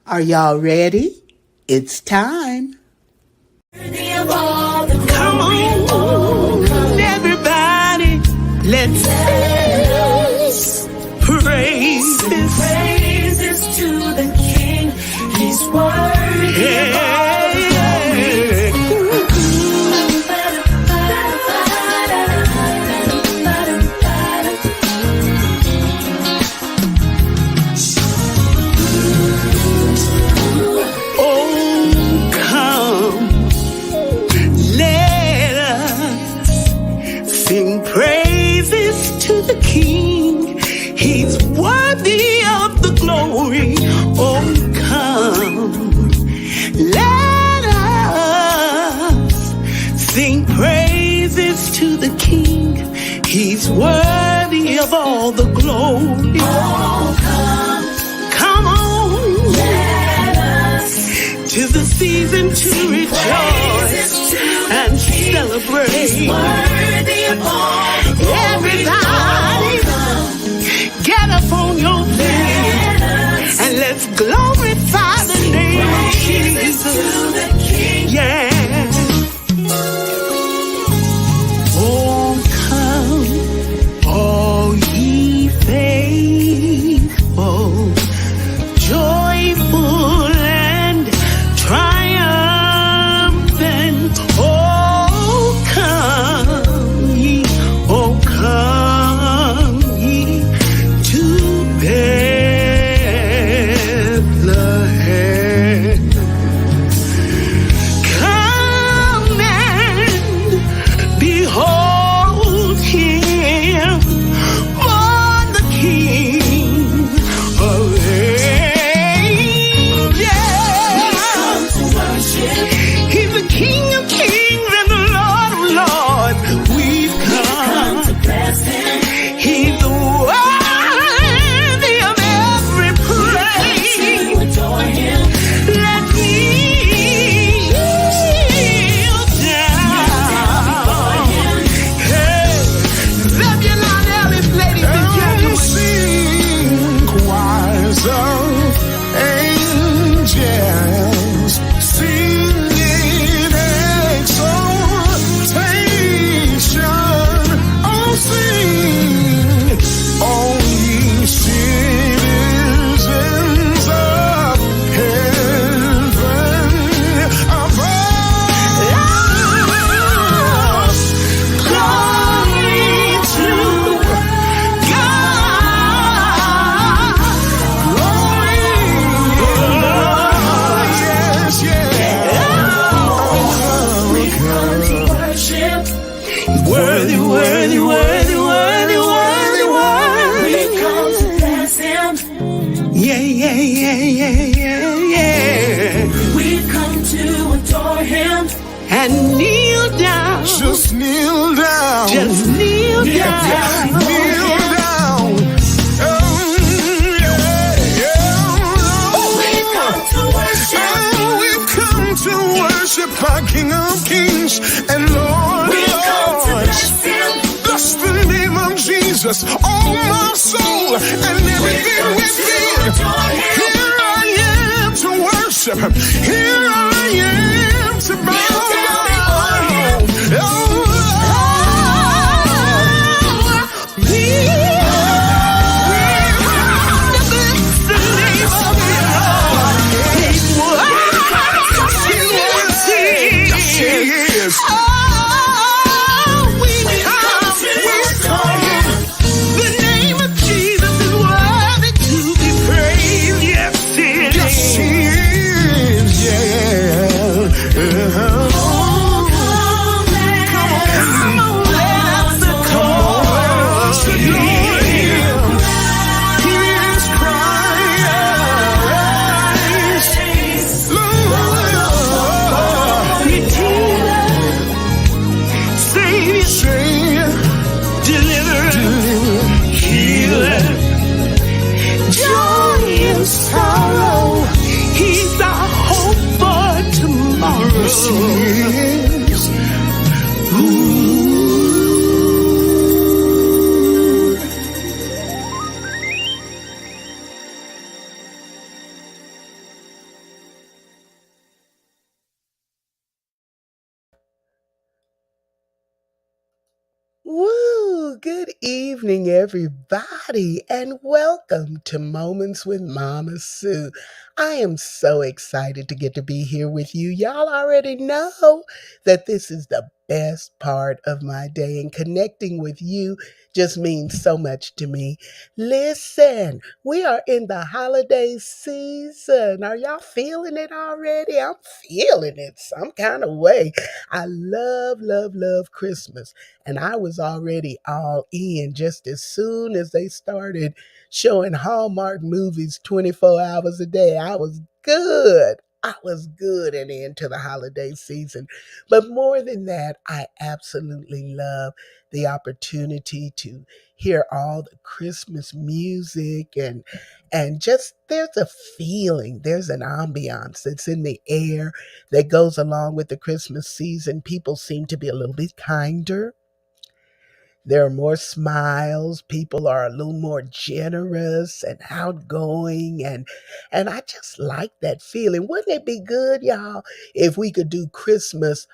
Are y'all ready? It's time. Come on, everybody, let's praise praises to the King. He's worthy. Sing praises to the King. He's worthy of the glory. Oh, come, let us sing praises to the King. He's worthy of all the glory. Oh, come on, let us. 'Tis the season to rejoice and celebrate. He's worthy of all. Everybody, get up on your feet and let's glorify the name of Jesus. Yeah. Oh, come, all ye faithful, joyful and triumphant. Oh, come ye to Bethlehem. Come and behold him, born the King of angels. He's the King of kings and the Lord of lords. We've come to bless him. He's worthy of every praise. Let me yield down. Hey, Zebulon, Ellis, ladies and gentlemen. Sing choirs of angels, singing exaltation. Oh, sing, all ye citizens of heaven above. Glory to God. Yes, We come to worship. worthy, worthy, worthy, worthy, worthy, worthy. We come to bless him. Yeah, yeah, yeah, yeah, yeah, yeah. We've come to adore him. And kneel down. Just kneel down. Just kneel down. Kneel down. Oh, yeah, yeah. We've come to worship. Oh, we've come to worship our King of Kings and Lord of We've come to Lords. bless him. Bless the name of Jesus, all my soul and everything within. Here I am to worship him. Here I am to bow down. Oh, we have to bless the name of the Lord. He's worthy. Yes, he is. We come. The name of Jesus is worthy to be praised. Yes, he is. Yes, he is. Yeah. Come on, let us adore him. He is Christ. Lord, Redeemer, Savior, Deliverer, Healer, joy in sorrow. He's our hope for tomorrow. Yes, he is. Ooh. Woo! Good evening, everybody, and welcome to Moments with Mama Sue. I am so excited to get to be here with you. Y'all already know that this is the best part of my day, and connecting with you just means so much to me. Listen, we are in the holiday season. Are y'all feeling it already? I'm feeling it some kind of way. I love, love, love Christmas. And I was already all in just as soon as they started showing Hallmark movies 24 hours a day. I was good. I was good and into the holiday season. But more than that, I absolutely love the opportunity to hear all the Christmas music and just there's a feeling, there's an ambiance that's in the air that goes along with the Christmas season. People seem to be a little bit kinder. There are more smiles. People are a little more generous and outgoing and I just like that feeling. Wouldn't it be good, y'all, if we could do Christmas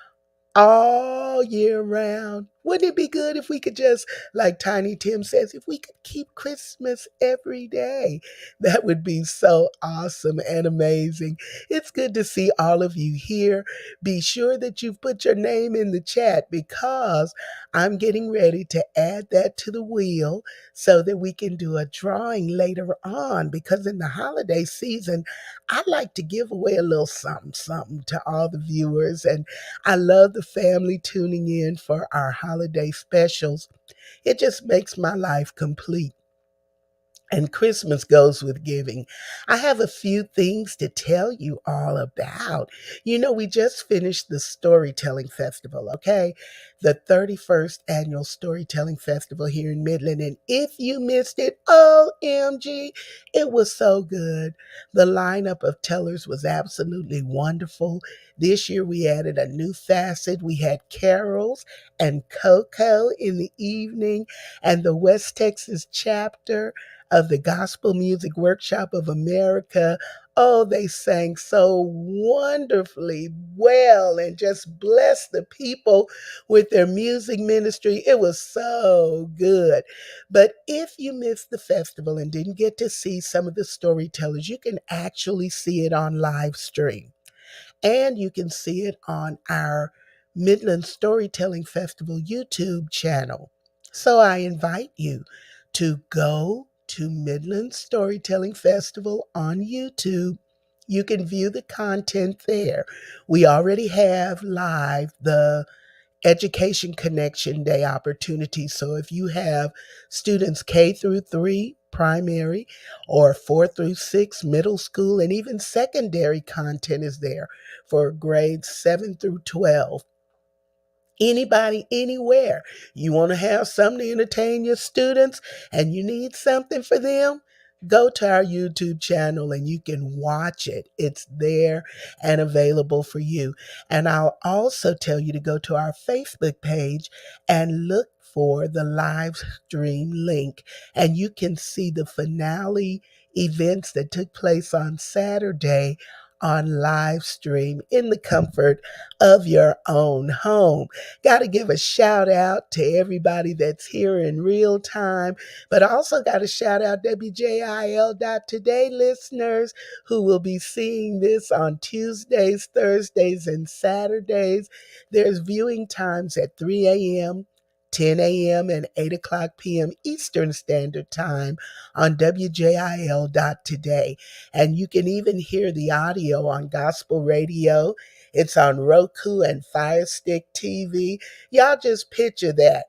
all year round? Wouldn't it be good if we could just, like Tiny Tim says, if we could keep Christmas every day? That would be so awesome and amazing. It's good to see all of you here. Be sure that you've put your name in the chat because I'm getting ready to add that to the wheel so that we can do a drawing later on. Because in the holiday season, I like to give away a little something, something to all the viewers. And I love the family tuning in for our holiday specials. It just makes my life complete. And Christmas goes with giving. I have a few things to tell you all about. You know, we just finished the Storytelling Festival, okay? The 31st Annual Storytelling Festival here in Midland. And if you missed it, OMG, it was so good. The lineup of tellers was absolutely wonderful. This year we added a new facet. We had carols and cocoa in the evening, and the West Texas chapter of the Gospel Music Workshop of America. Oh, they sang so wonderfully well and just blessed the people with their music ministry. It was so good. But if you missed the festival and didn't get to see some of the storytellers, you can actually see it on live stream. And you can see it on our Midland Storytelling Festival YouTube channel. So I invite you to go to Midland Storytelling Festival on YouTube. You can view the content there. We already have live the Education Connection Day opportunity. So if you have students K through 3 primary or 4 through 6 middle school, and even secondary content is there for grades 7 through 12. Anybody, anywhere. You want to have something to entertain your students and you need something for them? Go to our YouTube channel and you can watch it. It's there and available for you. And I'll also tell you to go to our Facebook page and look for the live stream link. And you can see the finale events that took place on Saturday on live stream in the comfort of your own home. Got to give a shout out to everybody that's here in real time, but also got to shout out WJIL.today listeners who will be seeing this on Tuesdays, Thursdays, and Saturdays. There's viewing times at 3 a.m., 10 a.m., and 8 o'clock p.m. Eastern Standard Time on WJIL.today. And you can even hear the audio on gospel radio. It's on Roku and Fire Stick TV. Y'all just picture that.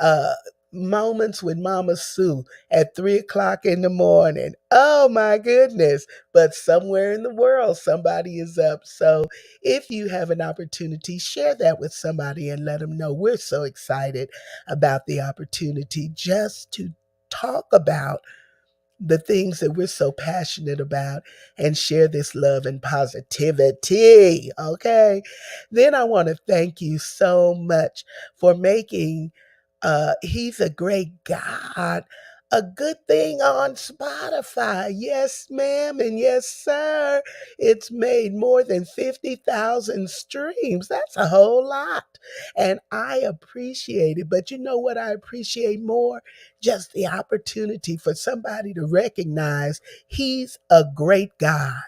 Uh, Moments with Mama Sue at 3 o'clock in the morning. Oh my goodness. But somewhere in the world, somebody is up. So if you have an opportunity, share that with somebody and let them know. We're so excited about the opportunity just to talk about the things that we're so passionate about and share this love and positivity. Okay. Then I want to thank you so much for making He's a Great God a good thing on Spotify. Yes, ma'am, and yes, sir. It's made more than 50,000 streams. That's a whole lot. And I appreciate it. But you know what I appreciate more? Just the opportunity for somebody to recognize He's a great God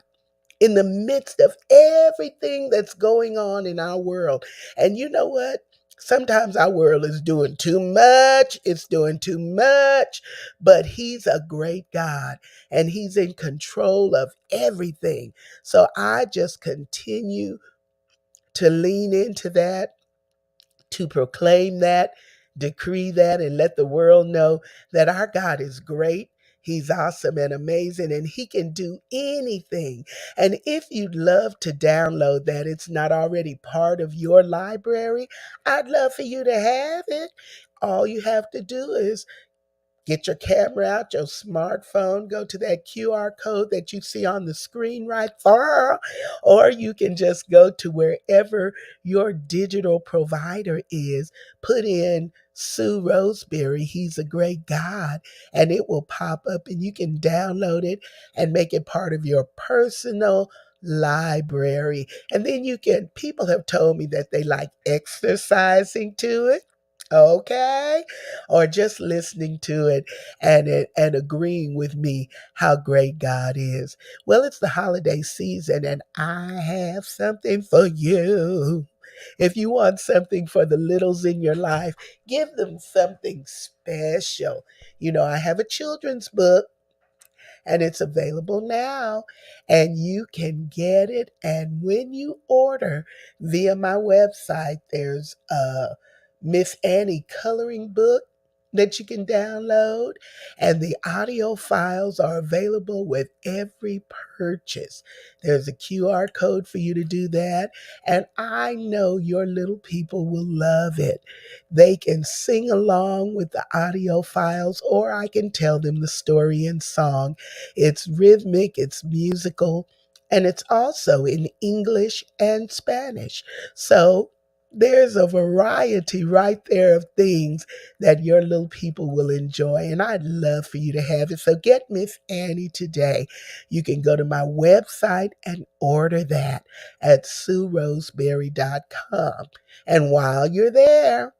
in the midst of everything that's going on in our world. And you know what? Sometimes our world is doing too much. It's doing too much, but He's a great God and He's in control of everything. So I just continue to lean into that, to proclaim that, decree that, and let the world know that our God is great. He's awesome and amazing, and He can do anything. And if you'd love to download that, it's not already part of your library, I'd love for you to have it. All you have to do is get your camera out, your smartphone, go to that QR code that you see on the screen right there, or you can just go to wherever your digital provider is, put in Sue Roseberry, He's a Great God, and it will pop up and you can download it and make it part of your personal library. And then people have told me that they like exercising to it. Okay, or just listening to it and agreeing with me how great God is. Well, it's the holiday season and I have something for you. If you want something for the littles in your life, give them something special. You know, I have a children's book and it's available now and you can get it. And when you order via my website, there's a Miss Annie coloring book that you can download, and the audio files are available with every purchase. There's a QR code for you to do that, and I know your little people will love it. They can sing along with the audio files, or I can tell them the story in song. It's rhythmic, it's musical, and it's also in English and Spanish. So there's a variety right there of things that your little people will enjoy, and I'd love for you to have it. So get Miss Annie today. You can go to my website and order that at SueRoseberry.com. And while you're there,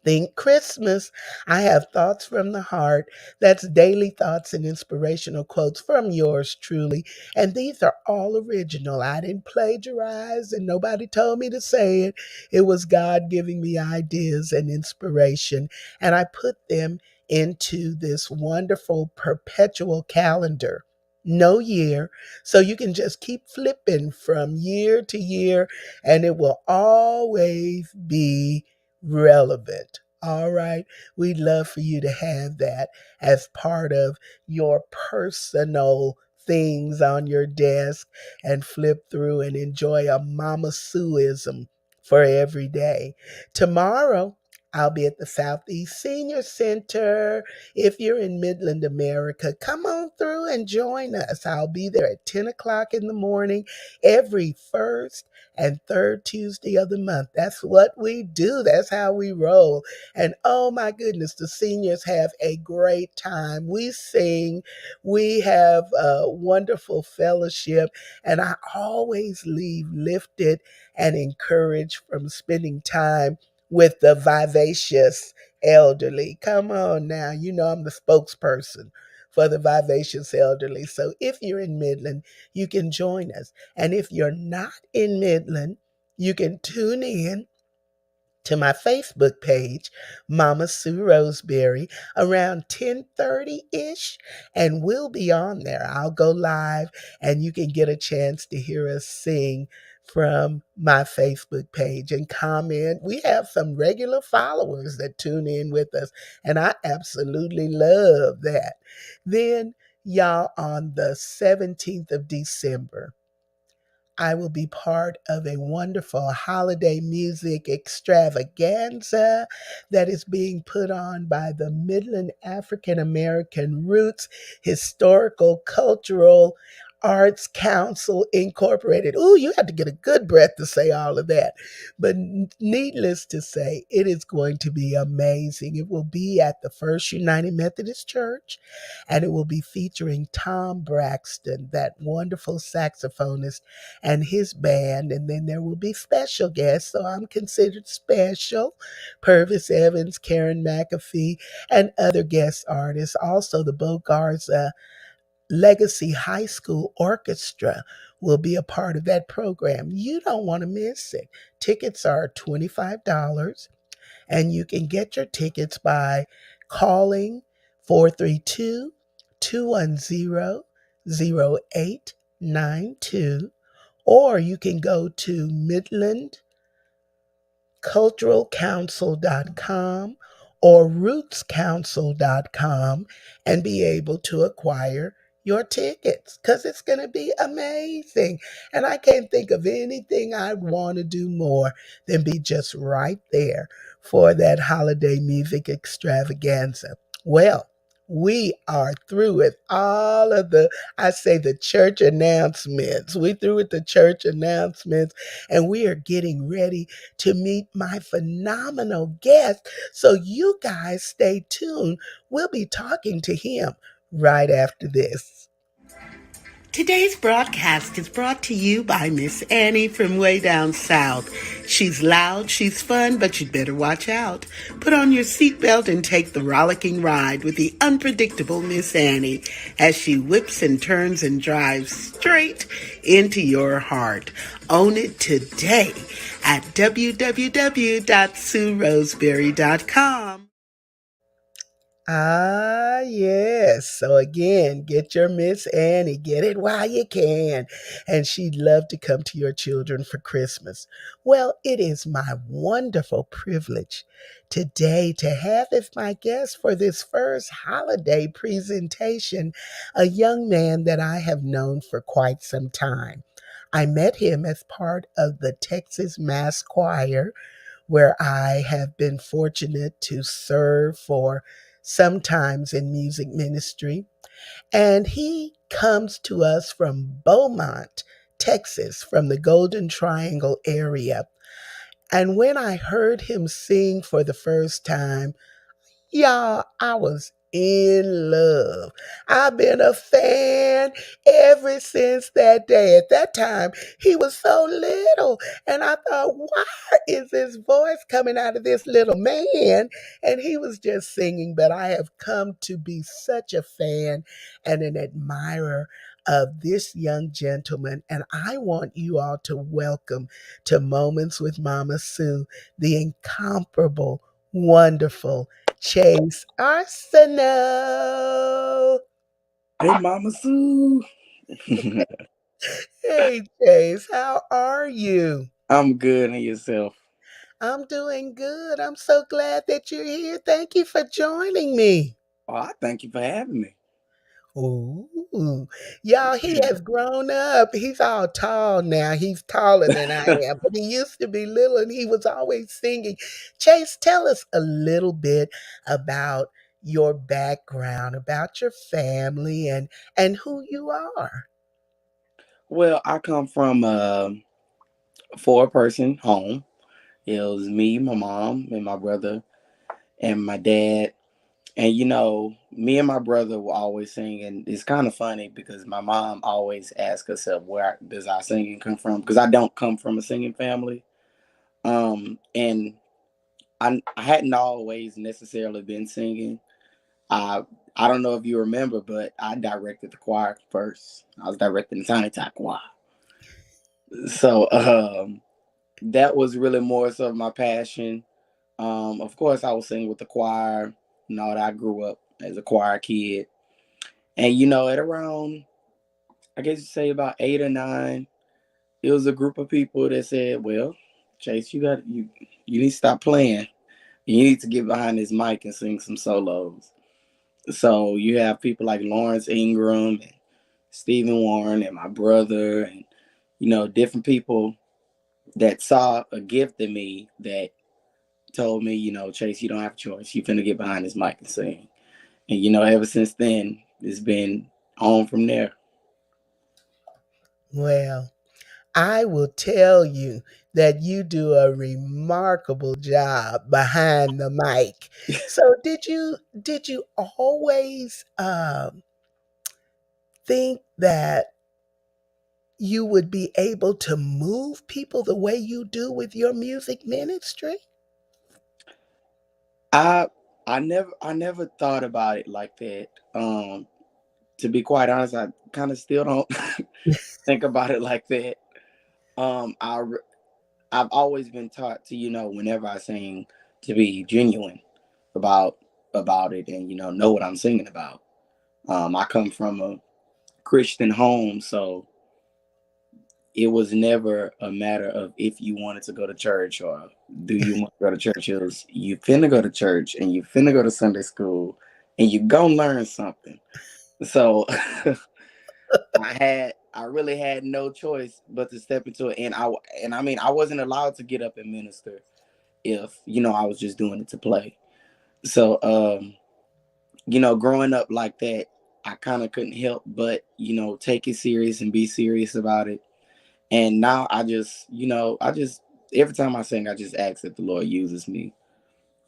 think Christmas. I have thoughts from the heart. That's daily thoughts and inspirational quotes from yours truly. And these are all original. I didn't plagiarize and nobody told me to say it. It was God giving me ideas and inspiration. And I put them into this wonderful perpetual calendar. No year. So you can just keep flipping from year to year and it will always be relevant. All right. We'd love for you to have that as part of your personal things on your desk and flip through and enjoy a Mama Sueism for every day. Tomorrow, I'll be at the Southeast Senior Center. If you're in Midland, America, come on through and join us. I'll be there at 10 o'clock in the morning every first and third Tuesday of the month. That's what we do. That's how we roll. And oh my goodness, the seniors have a great time. We sing, we have a wonderful fellowship, and I always leave lifted and encouraged from spending time with the vivacious elderly. Come on now, you know I'm the spokesperson for the vivacious elderly. So if you're in Midland, you can join us. And if you're not in Midland, you can tune in to my Facebook page, Mama Sue Roseberry, around 10:30-ish, and we'll be on there. I'll go live and you can get a chance to hear us sing from my Facebook page and comment. We have some regular followers that tune in with us, and I absolutely love that. Then, y'all, on the 17th of December, I will be part of a wonderful holiday music extravaganza that is being put on by the Midland African American Roots Historical Cultural Arts Council Incorporated. Ooh, you have to get a good breath to say all of that. But needless to say, it is going to be amazing. It will be at the First United Methodist Church, and it will be featuring Tom Braxton, that wonderful saxophonist, and his band. And then there will be special guests, so I'm considered special. Purvis Evans, Karen McAfee, and other guest artists. Also, the Bogarts Legacy High School Orchestra will be a part of that program. You don't want to miss it. Tickets are $25, and you can get your tickets by calling 432 210 0892, or you can go to Midland culturalcouncil.com or rootscouncil.com and be able to acquire your tickets, because it's going to be amazing. And I can't think of anything I'd want to do more than be just right there for that holiday music extravaganza. Well, we are through with all of I say, the church announcements. We through with the church announcements, and we are getting ready to meet my phenomenal guest. So you guys stay tuned. We'll be talking to him right after this. Today's broadcast is brought to you by Miss Annie from way down south. She's loud, she's fun, but you'd better watch out. Put on your seatbelt and take the rollicking ride with the unpredictable Miss Annie as she whips and turns and drives straight into your heart. Own it today at www.sueroseberry.com. Ah, yes. So again, get your Miss Annie. Get it while you can. And she'd love to come to your children for Christmas. Well, it is my wonderful privilege today to have as my guest for this first holiday presentation a young man that I have known for quite some time. I met him as part of the Texas Mass Choir, where I have been fortunate to serve for sometimes in music ministry. And he comes to us from Beaumont, Texas, from the Golden Triangle area. And when I heard him sing for the first time, y'all, I was in love. I've been a fan ever since that day. At that time, he was so little. And I thought, why is his voice coming out of this little man? And he was just singing. But I have come to be such a fan and an admirer of this young gentleman. And I want you all to welcome to Moments with Mama Sue the incomparable, wonderful Chase Arceneaux. Hey, Mama Sue. Hey, Chase, how are you? I'm good, and yourself? I'm doing good. I'm so glad that you're here. Thank you for joining me. Oh, I thank you for having me. Ooh, y'all, he has grown up. He's all tall now. He's taller than I am, but he used to be little and he was always singing. Chase, tell us a little bit about your background, about your family, and who you are. Well, I come from a four-person home. It was me, my mom, and my brother, and my dad. And me and my brother were always singing. It's kind of funny because my mom always asks herself, "Where does our singing come from?" Because I don't come from a singing family. And I hadn't always necessarily been singing. I I don't know if you remember, but I directed the choir first. I was directing the Tiny Tot Choir. So that was really more so my passion. Of course, I was singing with the choir. That I grew up as a choir kid, and at around, I guess you say about 8 or 9, it was a group of people that said, "Well, Chase, you need to stop playing. You need to get behind this mic and sing some solos." So you have people like Lawrence Ingram and Stephen Warren and my brother, and different people that saw a gift in me that told me, Chase, you don't have a choice. You finna get behind this mic and sing. And ever since then, it's been on from there. Well, I will tell you that you do a remarkable job behind the mic. So did you always think that you would be able to move people the way you do with your music ministry? I I never thought about it like that. To be quite honest, I kind of still don't think about it like that. Um, I re- I've always been taught to, whenever I sing, to be genuine about it, and know what I'm singing about. I come from a Christian home, so it was never a matter of if you wanted to go to church or do you want to go to church. It was you finna go to church and you finna go to Sunday school and you gonna learn something. So I really had no choice but to step into it, and I mean I wasn't allowed to get up and minister if I was just doing it to play. So growing up like that, I kind of couldn't help but take it serious and be serious about it. And now I just every time I sing, I just ask that the Lord uses me,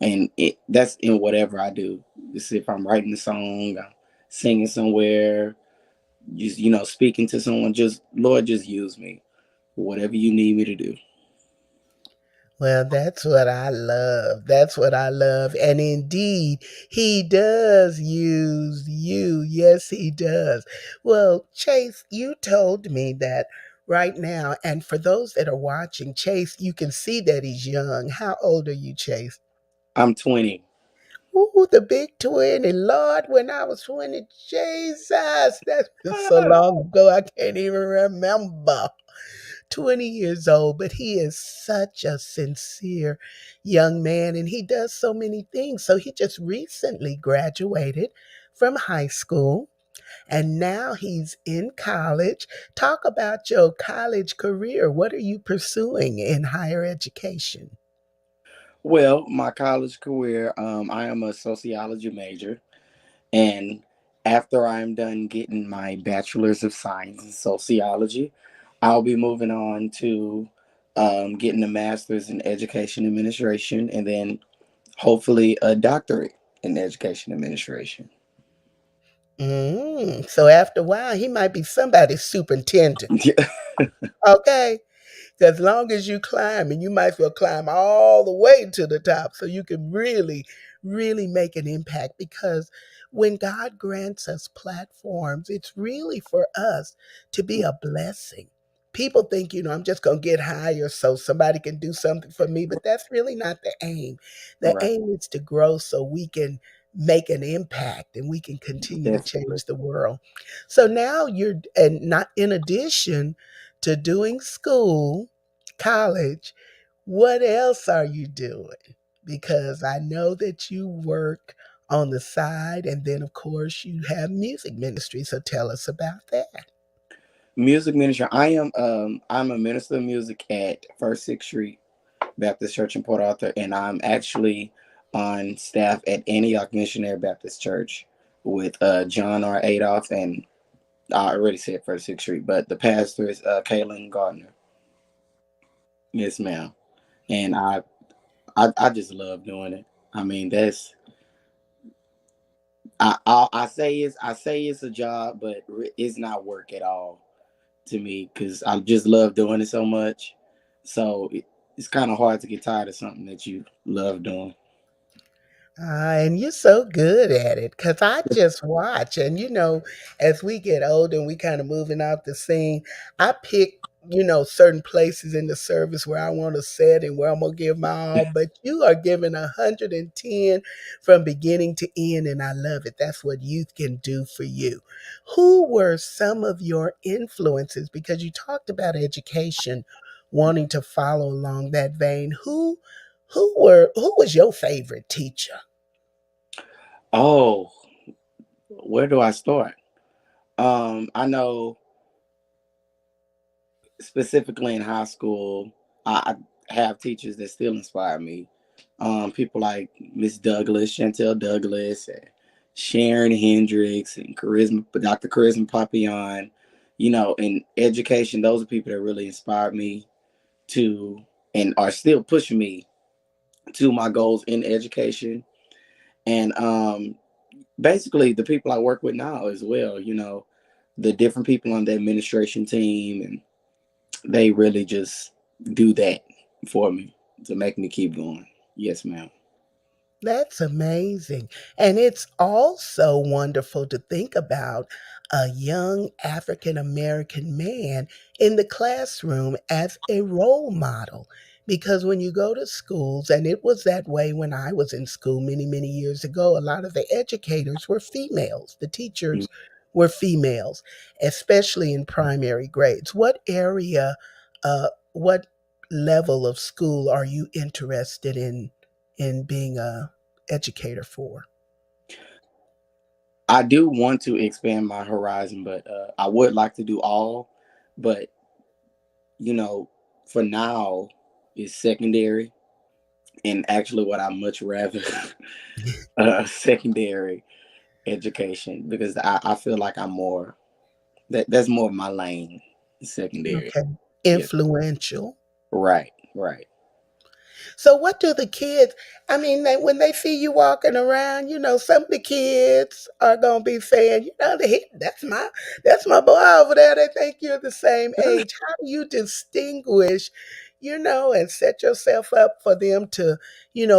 and that's in whatever I do. Just if I'm writing a song, I'm singing somewhere, just speaking to someone, just Lord, just use me, whatever you need me to do. Well, that's what I love. That's what I love. And indeed, he does use you. Yes, he does. Well, Chase, you told me that right now, and for those that are watching, Chase, you can see that he's young. How old are you, Chase? I'm 20. Ooh, the big 20. Lord, when I was 20, Jesus, that's been so long ago, I can't even remember. 20 years old, but he is such a sincere young man and he does so many things. So he just recently graduated from high school and now he's in college. Talk about your college career. What are you pursuing in higher education? Well, my college career, I am a sociology major. And after I'm done getting my bachelor's of science in sociology, I'll be moving on to getting a master's in education administration and then hopefully a doctorate in education administration. So after a while, he might be somebody's superintendent. Okay. As long as you climb, and you might as well climb all the way to the top so you can really, really make an impact. Because when God grants us platforms, it's really for us to be a blessing. People think, I'm just going to get higher so somebody can do something for me, but that's really not the aim. The Right. aim is to grow so we can make an impact and we can continue to Definitely. change the world. So now and not in addition to doing school, college, what else are you doing? Because I know that you work on the side, and then, of course, you have music ministry. So tell us about that. Music minister. I'm a minister of music at First Sixth Street Baptist Church in Port Arthur, and I'm actually on staff at Antioch Missionary Baptist Church with John R. Adolph, and I already said First Sixth Street, but the pastor is Kaylin Gardner. Yes, ma'am. And I just love doing it. I mean, I say it's a job, but it's not work at all to me because I just love doing it so much. So it's kind of hard to get tired of something that you love doing. And you're so good at it because I just watch. And, as we get older and we kind of moving out the scene, I pick, certain places in the service where I want to sit and where I'm going to give my all. But you are giving 110 from beginning to end. And I love it. That's what youth can do for you. Who were some of your influences? Because you talked about education, wanting to follow along that vein. Who was your favorite teacher? Oh, where do I start? I know specifically in high school, I have teachers that still inspire me. People like Miss Douglas, Chantel Douglas, and Sharon Hendricks, and Dr. Charisma Papillon. In education, those are people that really inspired me to and are still pushing me to my goals in education. And basically the people I work with now as well, the different people on the administration team, and they really just do that for me to make me keep going. Yes, ma'am. That's amazing. And it's also wonderful to think about a young African American man in the classroom as a role model. Because when you go to schools, and it was that way when I was in school many, many years ago, a lot of the educators were females, the teachers were females, especially in primary grades. What level of school are you interested in being a educator for? I do want to expand my horizon, but I would like to do all. But you know, for now, is secondary, and actually, what I much rather secondary education, because I feel like I'm more that's more of my lane. Secondary, Okay. yes, Influential. right, right. So what do the kids, I mean, when they see you walking around, some of the kids are going to be saying, that's my boy over there. They think you're the same age. How do you distinguish, and set yourself up for them to,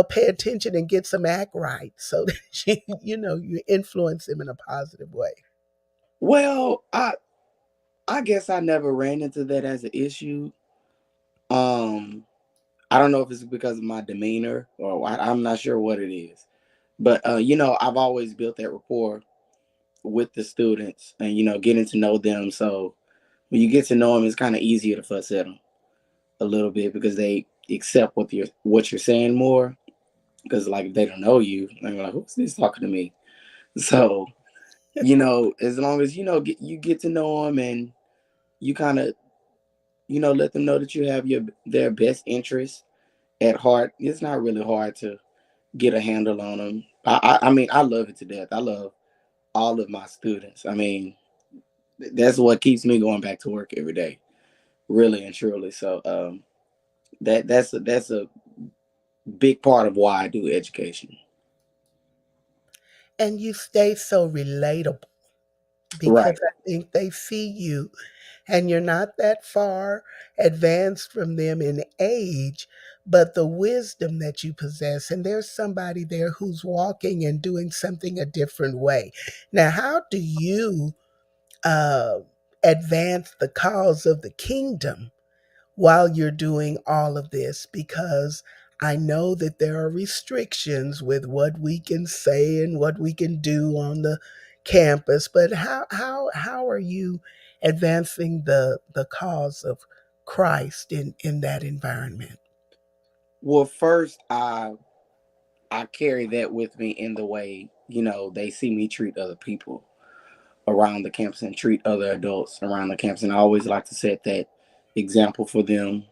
pay attention and get some act right so that you influence them in a positive way? Well, I guess I never ran into that as an issue. Um, I don't know if it's because of my demeanor, or I'm not sure what it is. But I've always built that rapport with the students, and getting to know them. So when you get to know them, it's kind of easier to fuss at them a little bit, because they accept what you're saying more. Because like if they don't know you, they're like, "Who's this talking to me?" So as long as you get to know them, and you kind of let them know that you have their best interest at heart, it's not really hard to get a handle on them. I mean, I love it to death. I love all of my students. I mean, that's what keeps me going back to work every day, really and truly. So that's a big part of why I do education. And you stay so relatable because Right. I think they see you and you're not that far advanced from them in age, but the wisdom that you possess, and there's somebody there who's walking and doing something a different way. Now, how do you uh, advance the cause of the kingdom while you're doing all of this? Because I know that there are restrictions with what we can say and what we can do on the campus, but how are you advancing the cause of Christ in that environment? Well, first, I carry that with me in the way they see me treat other people around the campus, and treat other adults around the campus, and I always like to set that example for them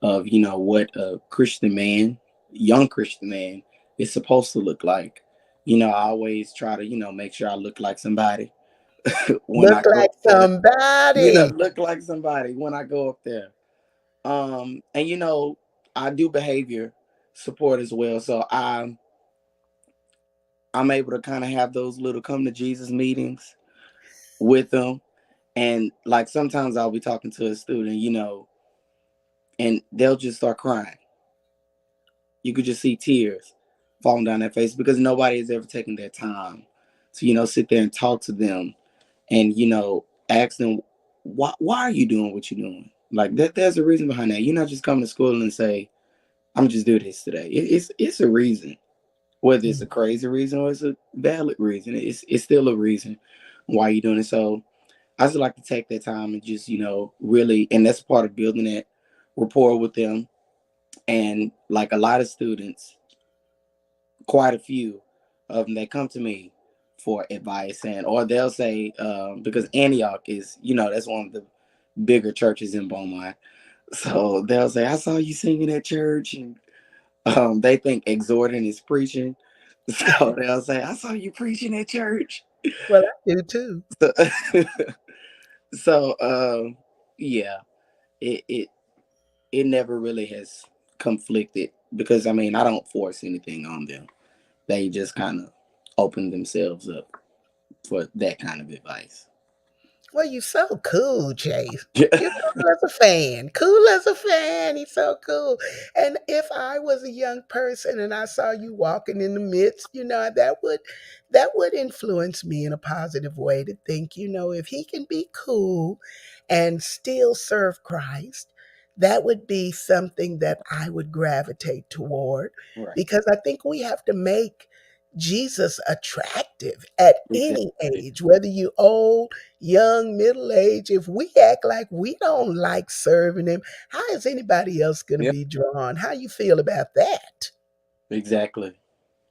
of what a Christian man, young Christian man, is supposed to look like. I always try to make sure I look like somebody when I Look go like up there. somebody. Look like somebody when I go up there. And I do behavior support as well, so I'm able to kind of have those little come to Jesus meetings with them. And like sometimes I'll be talking to a student, and they'll just start crying. You could just see tears falling down their face, because nobody has ever taken their time to sit there and talk to them, and ask them, why are you doing what you're doing? Like that, there's a reason behind that. You're not just coming to school and say, I'm just doing this today. It's a reason. Whether it's a crazy reason or it's a valid reason, it's still a reason why you're doing it. So I just like to take that time and just really, and that's part of building that rapport with them. And like a lot of students, quite a few of them, they come to me for advice, and or they'll say, because Antioch is, that's one of the bigger churches in Beaumont. So they'll say, I saw you singing at church, and they think exhorting is preaching. So they'll say, I saw you preaching at church. Well, I do too. So, So yeah, it it never really has conflicted because I mean I don't force anything on them. They just kind of open themselves up for that kind of advice. Well, you so cool, Chase. You're cool as a fan. Cool as a fan. He's so cool. And if I was a young person and I saw you walking in the midst, that would influence me in a positive way to think, if he can be cool and still serve Christ, that would be something that I would gravitate toward Right. because I think we have to make Jesus attractive at any Exactly. age, whether you old, young, middle age. If we act like we don't like serving him, how is anybody else going to Yep. be drawn? How you feel about that? Exactly.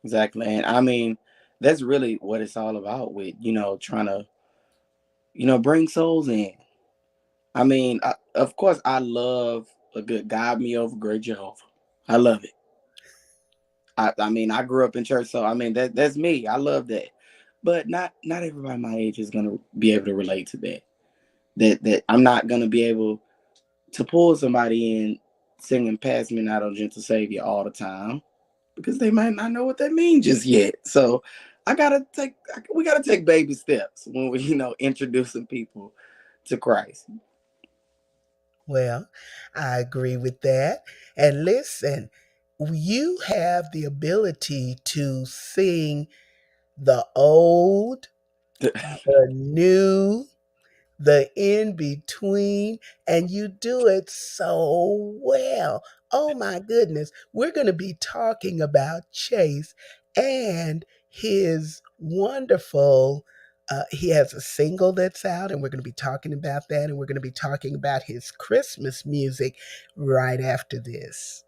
Exactly. And I mean, that's really what it's all about with, trying to, bring souls in. I mean, of course, I love a good God me over great Jehovah. I love it. I mean, I grew up in church, so I mean that's me. I love that. But not everybody my age is gonna be able to relate to that. That I'm not gonna be able to pull somebody in singing "Pass Me Not, O Gentle Savior" all the time because they might not know what that means just yet. So we gotta take baby steps when we introducing people to Christ. Well, I agree with that. And listen, you have the ability to sing the old, the new, the in between, and you do it so well. Oh my goodness. We're going to be talking about Chase and his wonderful. He has a single that's out, and we're going to be talking about that, and we're going to be talking about his Christmas music right after this.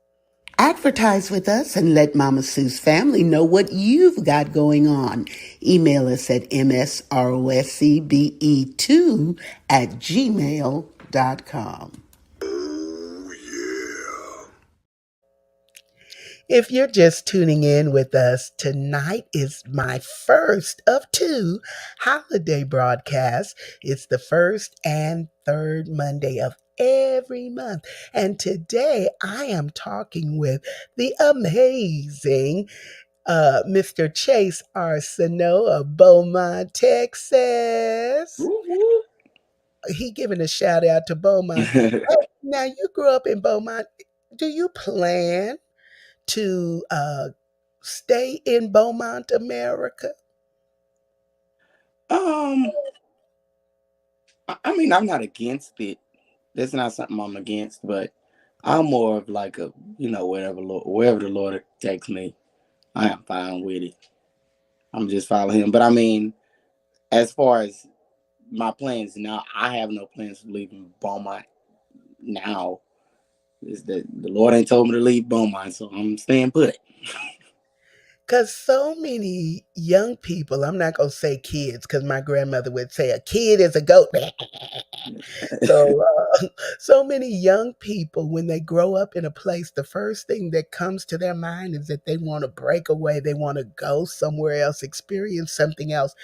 Advertise with us and let Mama Sue's family know what you've got going on. Email us at msroscbe2 at gmail.com. Oh, yeah. If you're just tuning in with us, tonight is my first of two holiday broadcasts. It's the first and third Monday of every month. And today I am talking with the amazing Mr. Chase Arceneaux of Beaumont, Texas. He giving a shout out to Beaumont. Hey, now you grew up in Beaumont. Do you plan to stay in Beaumont, America? um, I mean, I'm not against it. That's not something I'm against, but I'm more of like a, wherever the Lord takes me, I am fine with it. I'm just following Him. But I mean, as far as my plans now, I have no plans of leaving Beaumont now. Is that the Lord ain't told me to leave Beaumont, so I'm staying put. Because so many young people, I'm not going to say kids, because my grandmother would say a kid is a goat. So, so many young people, when they grow up in a place, the first thing that comes to their mind is that they want to break away. They want to go somewhere else, experience something else.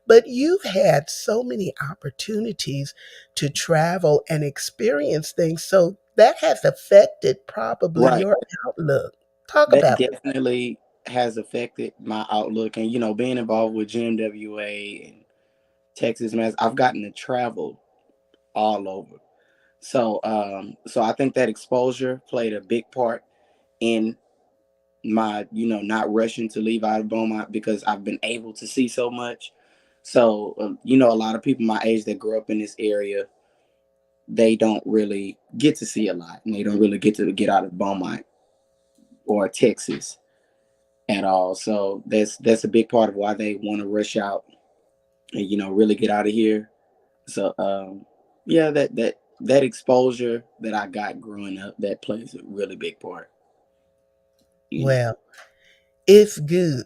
But you've had so many opportunities to travel and experience things. So that has affected probably Right. your outlook. Talk That about that. definitely has affected my outlook, and being involved with GMWA and Texas Mass, I've gotten to travel all over. So I think that exposure played a big part in my, not rushing to leave out of Beaumont because I've been able to see so much. So, a lot of people my age that grew up in this area, they don't really get to see a lot, and they don't really get to get out of Beaumont or Texas at all. So that's a big part of why they want to rush out and really get out of here. So yeah, that exposure that I got growing up, that plays a really big part. You know. Well, it's good.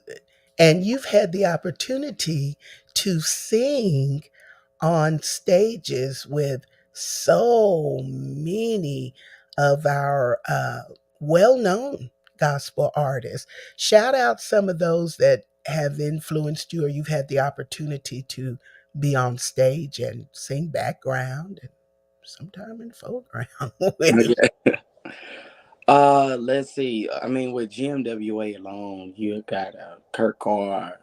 And you've had the opportunity to sing on stages with so many of our well known gospel artists. Shout out some of those that have influenced you or you've had the opportunity to be on stage and sing background and sometime in foreground with him. Yeah. Let's see. I mean, with GMWA alone, you got Kurt Carr,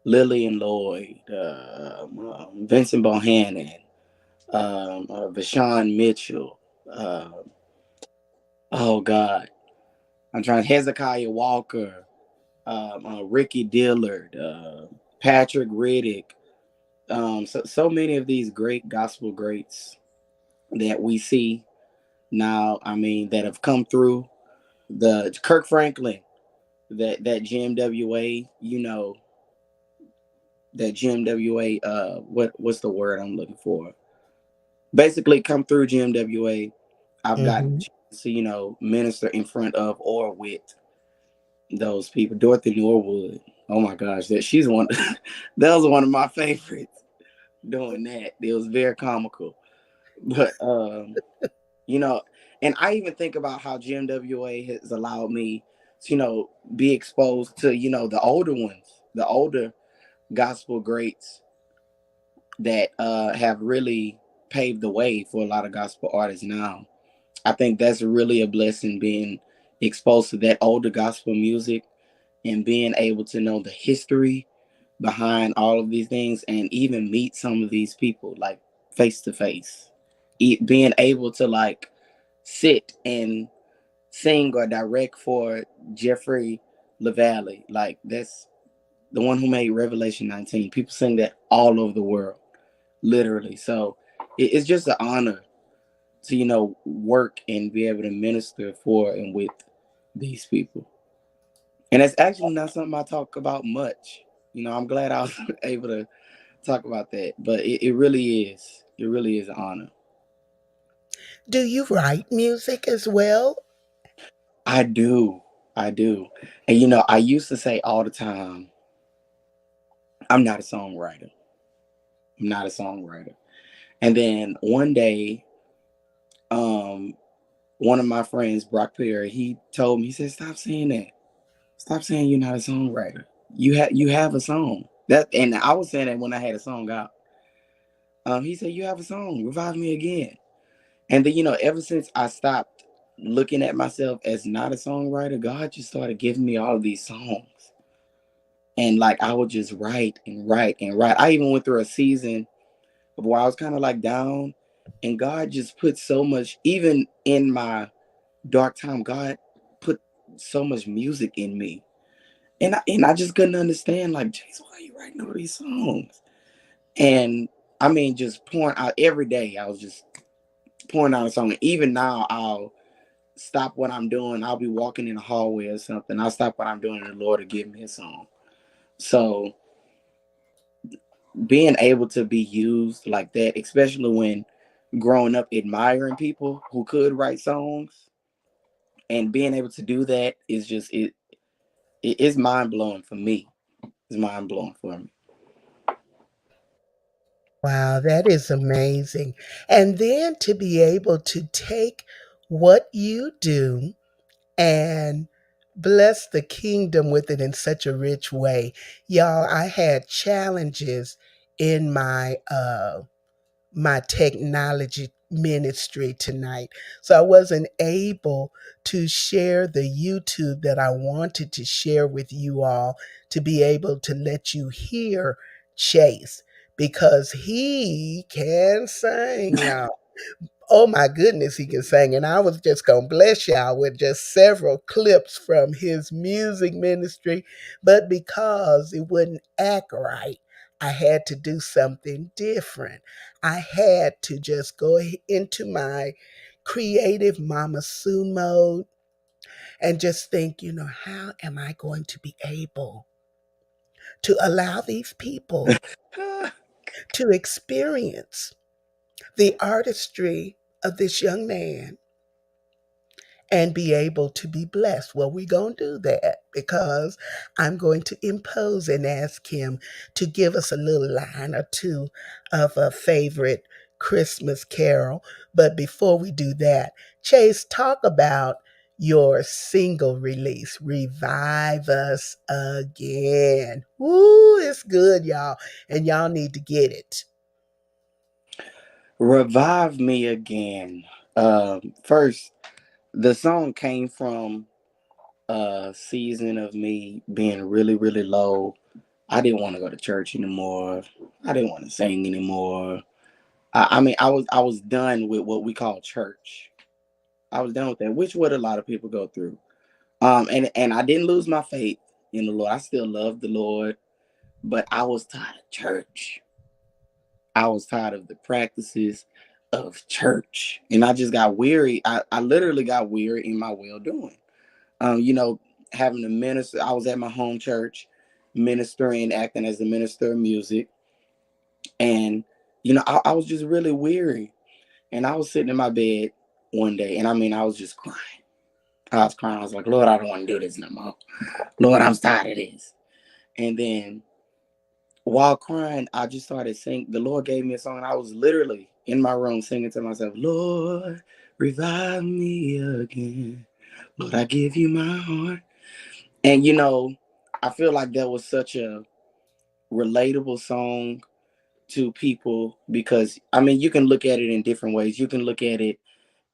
Lillian Lloyd, Vincent Bohannon, Vashawn Mitchell. Uh, oh God, I'm trying. Hezekiah Walker, Ricky Dillard, Patrick Riddick. So many of these great gospel greats that we see now. I mean, that have come through the Kirk Franklin, that GMWA. That GMWA. What's the word I'm looking for? Basically, come through GMWA. I've gotten Hmm. to minister in front of or with those people. Dorothy Norwood. Oh my gosh, that she's one. That was one of my favorites. Doing that, it was very comical. But you know, and I even think about how GMWA has allowed me to be exposed to the older ones, the older gospel greats that have really paved the way for a lot of gospel artists now. I think that's really a blessing, being exposed to that older gospel music and being able to know the history behind all of these things and even meet some of these people like face to face. Being able to like sit and sing or direct for Jeffrey LaValle, like that's the one who made Revelation 19. People sing that all over the world, literally. So it's just an honor to work and be able to minister for and with these people. And it's actually not something I talk about much. I'm glad I was able to talk about that, but it really is. It really is an honor. Do you write music as well? I do. I do. And I used to say all the time, I'm not a songwriter. I'm not a songwriter. And then one day, um, one of my friends, Brock Perry, he told me, he said, "Stop saying that. Stop saying you're not a songwriter. You have a song." And I was saying that when I had a song out. He said, "You have a song. Revive me again." And then ever since I stopped looking at myself as not a songwriter, God just started giving me all of these songs. And like I would just write and write and write. I even went through a season where I was kind of like down, and God just put so much, even in my dark time, God put so much music in me. And I just couldn't understand, like, Jason, why are you writing all these songs? And I mean, just pouring out every day. I was just pouring out a song. Even now, I'll stop what I'm doing. I'll be walking in the hallway or something. I'll stop what I'm doing, and the Lord will give me a song. So being able to be used like that, especially when growing up admiring people who could write songs, and being able to do that is just it is mind blowing for me. It's mind blowing for me. Wow, that is amazing. And then to be able to take what you do and bless the kingdom with it in such a rich way. Y'all, I had challenges in my technology ministry tonight. So I wasn't able to share the YouTube that I wanted to share with you all to be able to let you hear Chase because he can sing, y'all. Oh my goodness, he can sing. And I was just going to bless y'all with just several clips from his music ministry. But because it wouldn't act right, I had to do something different. I had to just go into my creative Mama Sue mode and just think, how am I going to be able to allow these people to experience the artistry of this young man and be able to be blessed. Well, we're going to do that because I'm going to impose and ask him to give us a little line or two of a favorite Christmas carol. But before we do that, Chase, talk about your single release, Revive Us Again. Woo, it's good, y'all. And y'all need to get it. Revive Me Again. First, the song came from a season of me being really, really low. I didn't want to go to church anymore. I didn't want to sing anymore. I mean, I was done with what we call church. I was done with that, which what a lot of people go through. And I didn't lose my faith in the Lord. I still love the Lord, but I was tired of church. I was tired of the practices of church, and I just got weary. I literally got weary in my well doing. You know, having to minister. I was at my home church, ministering, acting as the minister of music, and I was just really weary. And I was sitting in my bed one day, and I mean, I was just crying. I was crying. I was like, Lord, I don't want to do this no more. Lord, I'm tired of this. And then while crying, I just started singing. The Lord gave me a song, and I was literally in my room singing to myself, Lord, revive me again. Lord, I give you my heart. And I feel like that was such a relatable song to people because I mean you can look at it in different ways. You can look at it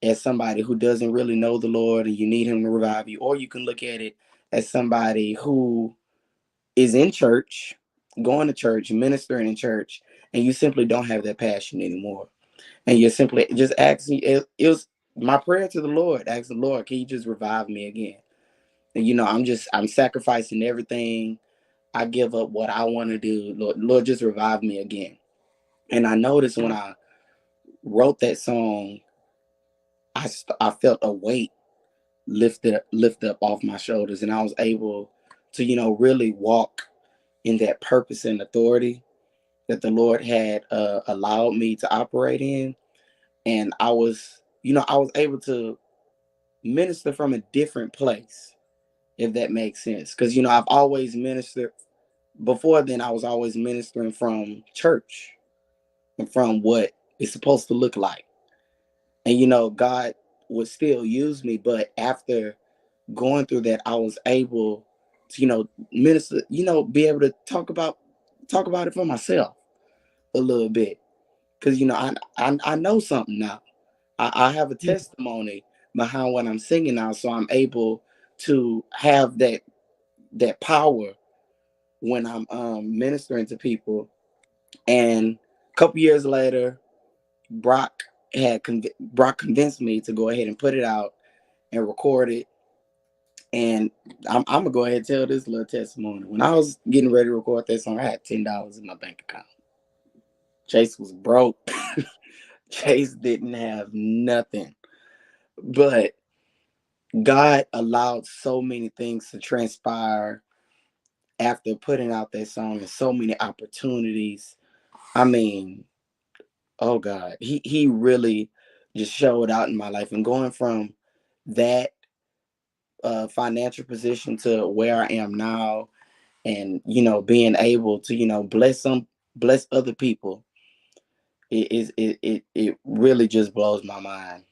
as somebody who doesn't really know the Lord and you need him to revive you, or you can look at it as somebody who is in church, going to church, ministering in church, and you simply don't have that passion anymore. And you're simply just asking, it was my prayer to the Lord, ask the Lord, can you just revive me again? And I'm sacrificing everything. I give up what I want to do. Lord, just revive me again. And I noticed when I wrote that song, I felt a weight lift up off my shoulders, and I was able to really walk in that purpose and authority that the Lord had allowed me to operate in. And I was able to minister from a different place, if that makes sense. Because I've always ministered before then. I was always ministering from church and from what it's supposed to look like. And God would still use me, but after going through that, I was able to minister, be able to talk about it for myself a little bit. Because I know something now. I have a testimony behind what I'm singing now, so I'm able to have that power when I'm ministering to people. And a couple years later, Brock convinced me to go ahead and put it out and record it. And I'm gonna go ahead and tell this little testimony. When I was getting ready to record that song, I had $10 in my bank account. Chase was broke. Chase didn't have nothing. But God allowed so many things to transpire after putting out that song and so many opportunities. I mean, oh God, he really just showed out in my life. And going from that financial position to where I am now, and being able to bless other people, it really just blows my mind.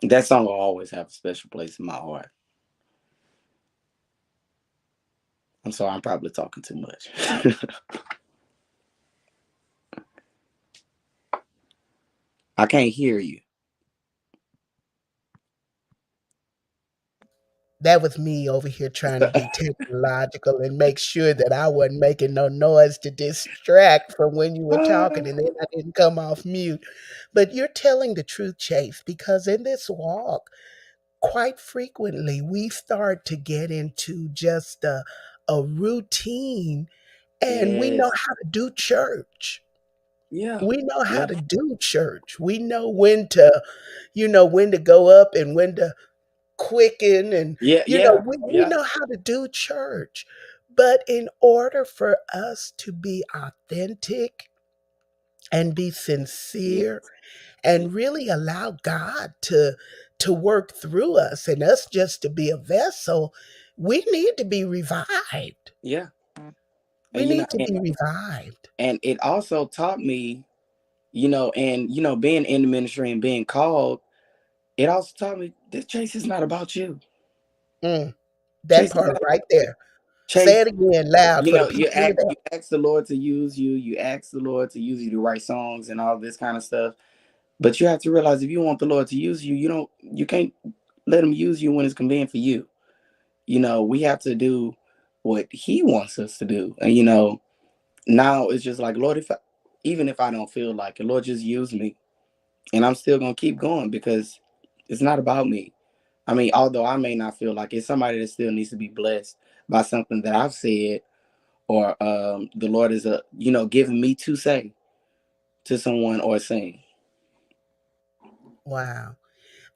That song will always have a special place in my heart. I'm sorry, I'm probably talking too much. I can't hear you. That was me over here trying to be technological and make sure that I wasn't making no noise to distract from when you were talking, and then I didn't come off mute. But you're telling the truth, Chase, because in this walk, quite frequently we start to get into just a routine, and we know Yes. how to do church. Yeah. We know how Yeah. to do church. We know when to go up and when to quicken, and Yeah. Yeah. we Yeah. know how to do church. But in order for us to be authentic and be Yeah. sincere and really allow God to work through us and us just to be a vessel, we need to be revived. Yeah. We And need to be revived. it also taught me, and being in the ministry and being called, it also taught me this chase is not about you. Mm, that Chase is not part right about you. there. Say Chase, it again loud you for the know, people in the back. you ask the Lord to use you. You ask the Lord to use you to write songs and all this kind of stuff. But you have to realize if you want the Lord to use you, you can't let him use you when it's convenient for you. We have to do what he wants us to do. And now it's just like, Lord, even if I don't feel like it, Lord, just use me. And I'm still gonna keep going because it's not about me. I mean, although I may not feel like it's somebody that still needs to be blessed by something that I've said, or the Lord is giving me to say to someone or sing. Wow.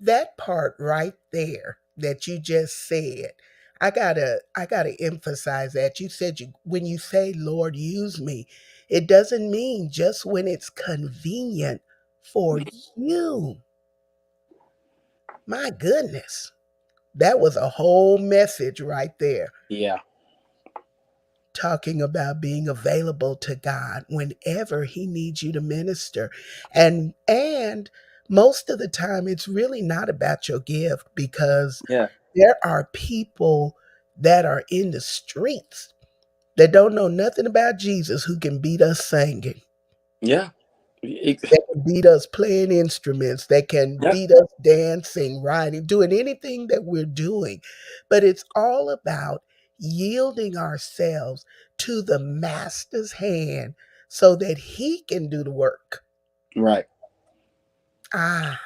That part right there that you just said, I gotta emphasize that. You said when you say, Lord, use me, it doesn't mean just when it's convenient for you. My goodness. That was a whole message right there, Yeah, talking about being available to God whenever he needs you to minister. And most of the time it's really not about your gift, because yeah, there are people that are in the streets that don't know nothing about Jesus who can beat us singing. yeah, They can beat us playing instruments. They can yeah. beat us dancing, writing, doing anything that we're doing. But it's all about yielding ourselves to the master's hand so that he can do the work. Right, Ah,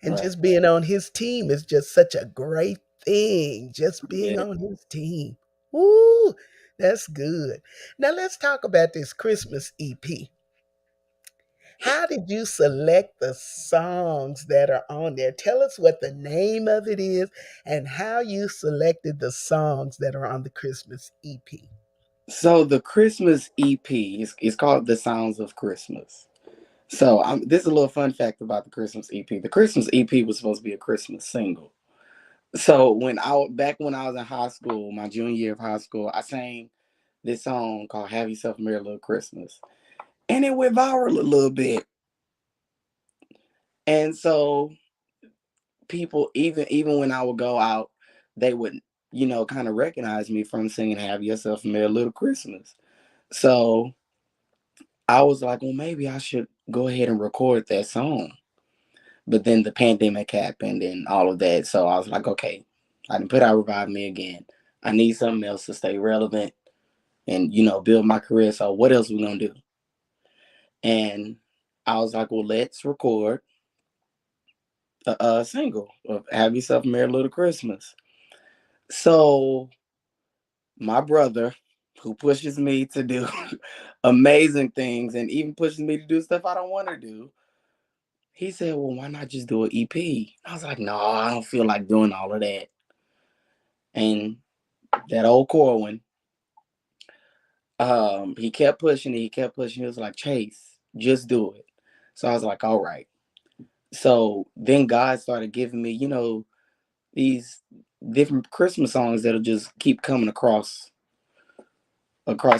and right. just being on his team is just such a great thing. Just being Yeah. on his team. Woo, that's good. Now let's talk about this Christmas EP. How did you select the songs that are on there? Tell us what the name of it is and how you selected the songs that are on the Christmas EP. So the Christmas EP is called "The Sounds of Christmas." So this is a little fun fact about the Christmas EP. The Christmas EP was supposed to be a Christmas single. So back when I was in high school, my junior year of high school, I sang this song called "Have Yourself a Merry Little Christmas," and it went viral a little bit. And so people, even when I would go out, they would kind of recognize me from singing "Have Yourself a Merry Little Christmas." So I was like, well, maybe I should go ahead and record that song. But then the pandemic happened and all of that. So I was like, okay, I didn't put out Revive Me again. I need something else to stay relevant and, build my career. So what else are we going to do? And I was like, well, let's record a single of Have Yourself a Merry Little Christmas. So my brother, who pushes me to do amazing things and even pushes me to do stuff I don't want to do, he said, well, why not just do an EP? I was like, no, I don't feel like doing all of that. And that old Corwin, he kept pushing it. He kept pushing. He was like, Chase, just do it. So I was like, all right. So then God started giving me, these different Christmas songs that'll just keep coming across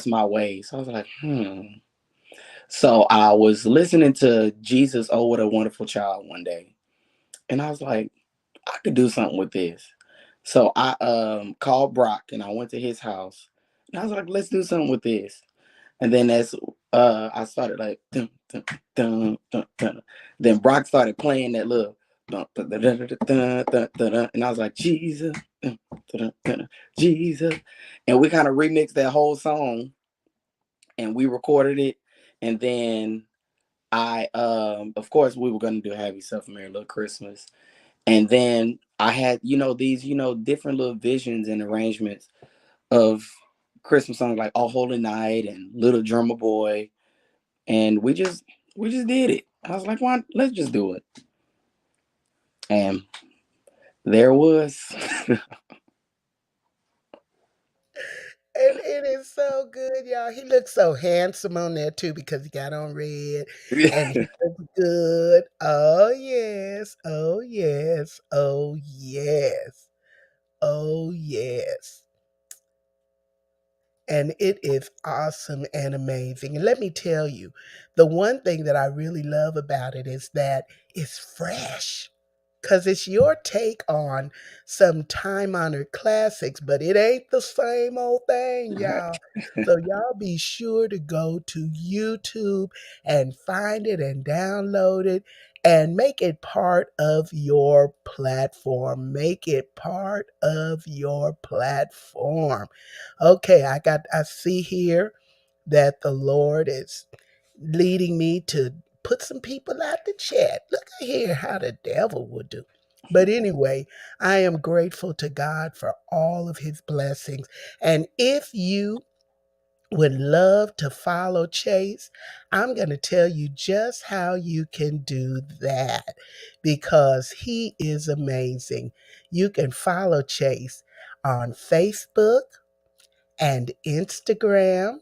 my way. So I was like, So I was listening to Jesus, Oh What a Wonderful Child one day. And I was like, I could do something with this. So I called Brock and I went to his house. And I was like, let's do something with this. And then I started like dun, dun, dun, dun, dun. Then Brock started playing that little dun, dun, dun, dun, dun, dun, dun, dun, dun. And I was like, Jesus, dun, dun, dun, dun, Jesus. And we kind of remixed that whole song and we recorded it. And then I of course we were gonna do Have Yourself a Merry Little Christmas. And then I had, these, different little visions and arrangements of Christmas songs like All Holy Night and Little Drummer Boy. And we just did it. I was like, why let's just do it. And there was And it is so good, y'all. He looks so handsome on there too because he got on red and he looks good. Oh, yes. Oh, yes. Oh, yes. Oh, yes. And it is awesome and amazing. And let me tell you, the one thing that I really love about it is that it's fresh. because it's your take on some time honored classics, but it ain't the same old thing, y'all. So, y'all be sure to go to YouTube and find it and download it and make it part of your platform. Make it part of your platform. Okay, I see here that the Lord is leading me to put some people out the chat. Look at here how the devil would do. But anyway, I am grateful to God for all of his blessings. And if you would love to follow Chase, I'm going to tell you just how you can do that because he is amazing. You can follow Chase on Facebook and Instagram,